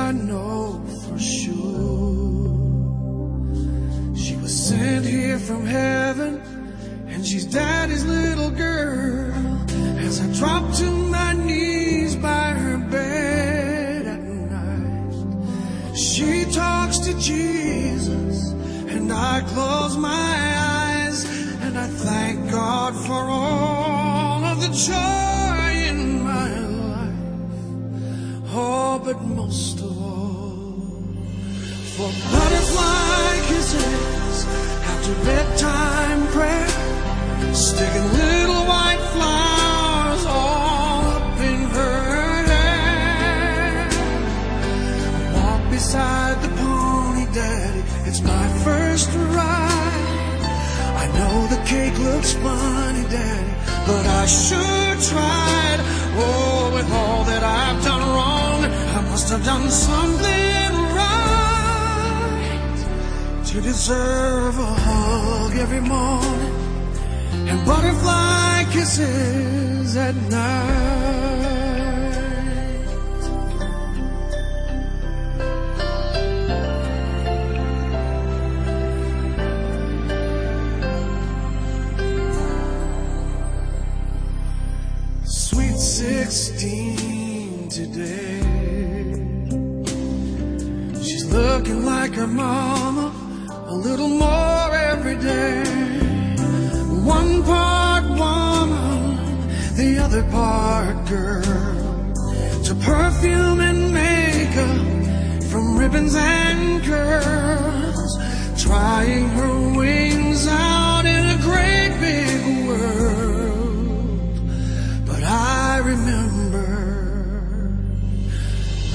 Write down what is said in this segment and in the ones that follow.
I know for sure. She was sent here from heaven, and she's Daddy's little girl. As I drop to my knees by her bed at night, she talks to Jesus, and I close my eyes, and I thank God for all of the joy in my life. Oh, but most of all, for butterfly kisses after bedtime prayer, sticking little white flowers all up in her hair. I walk beside the pony, Daddy, it's my first ride. I know the cake looks funny, Daddy, but I sure tried. Oh, with all that I've done wrong, I must have done something right to deserve a hug every morning and butterfly kisses at night. Sweet 16 today, she's looking like her mama a little more every day. One part woman, the other part girl. To perfume and makeup, from ribbons and curls, trying her wings out in a great big world. But I remember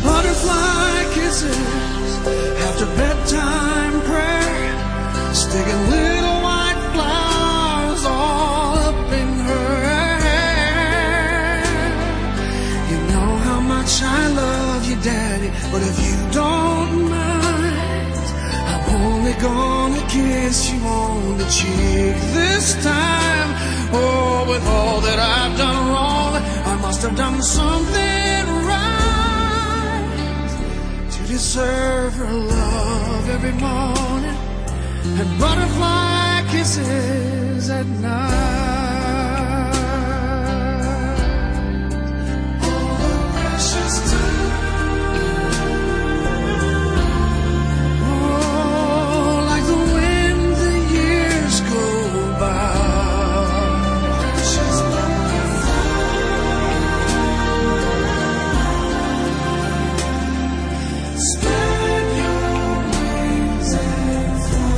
butterfly kisses after bedtime prayer, sticking little white flowers all up in her hair. You know how much I love you, Daddy, but if you don't mind, I'm only gonna kiss you on the cheek this time. Oh, with all that I've done wrong, I must have done something right to deserve her love every morning and butterfly kisses at night. All the precious time, oh, like the wind the years go by. Precious butterfly, spread your wings and fly.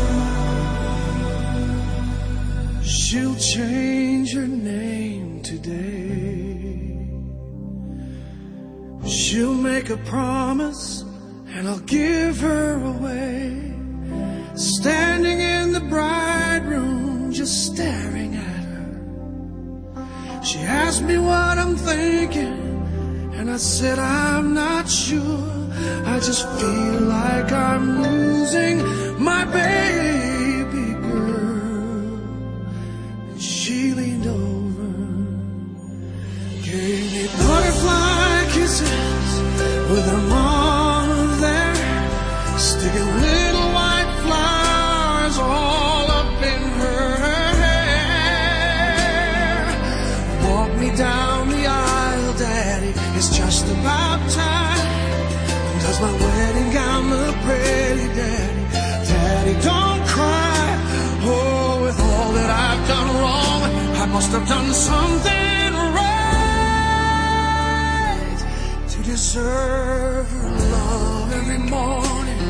She'll change her name today. She'll make a promise, and I'll give her away. Standing in the bride room, just staring at her. She asked me what I'm thinking, and I said I'm not sure. I just feel like I'm losing my baby girl. And she leaned over, gave me butterfly kisses with her mama there, sticking little white flowers all up in her hair. Walk me down the aisle, Daddy, it's just about time. Does my wedding gown look pretty, Daddy? Daddy, don't cry. Oh, with all that I've done wrong, I must have done something right to deserve her love every morning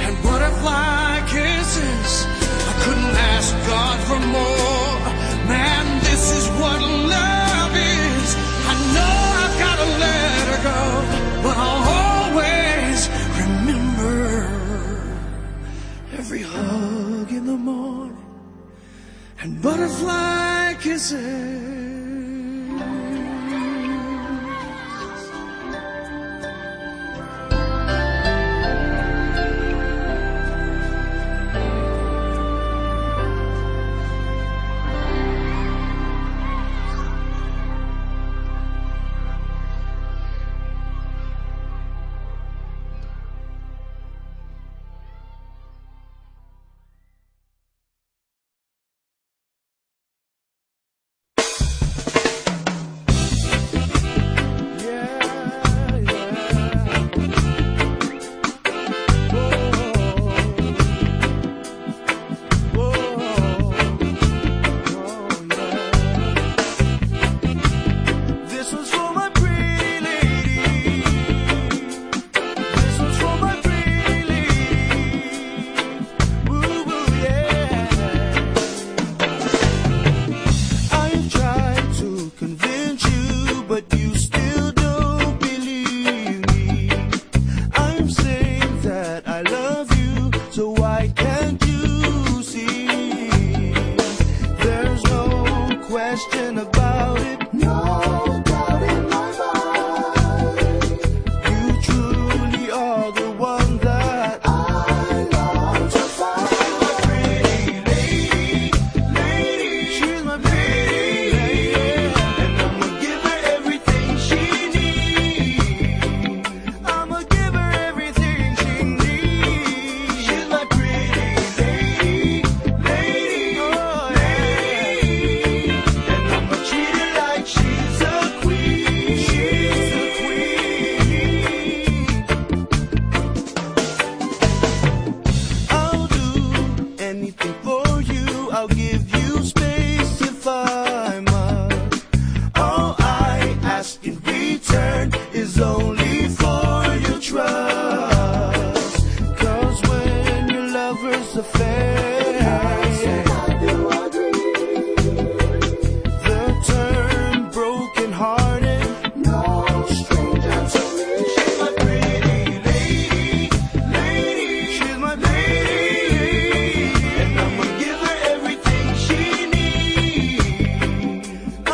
and butterfly kisses. I couldn't ask God for more. Man, this is what love is. I know I've got to let her go, but I'll always remember every hug in the morning and butterfly kisses. question about it. No doubt in my mind. You truly are the one that I long to find. She's my pretty lady. She's my pretty lady. And I'ma give her everything she needs. I'ma give her everything she needs. She's my pretty lady. Oh, lady. And I'ma treat her like she's a queen. She's a queen. I'll do anything for you. I'll give you space if I must. All I ask in return is only for your trust. 'Cause when your lover's affair, the term broken hearted, no stranger to me. She's my pretty lady. She's my lady. And I'ma give her everything she needs.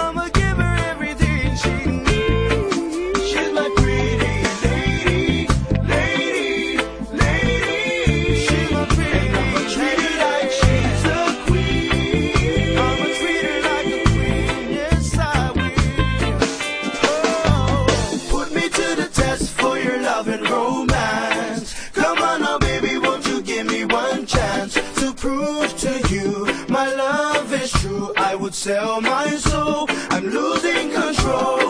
I'ma give her everything she needs. She's my pretty lady. She's my pretty. And I'ma treat her like she's a queen. I'ma treat her like a queen. Yes, I will. Oh, put me to the test for your love and romance. Come on now, baby, won't you give me one chance to prove to you my love is true? I would sell my soul. I'm losing control.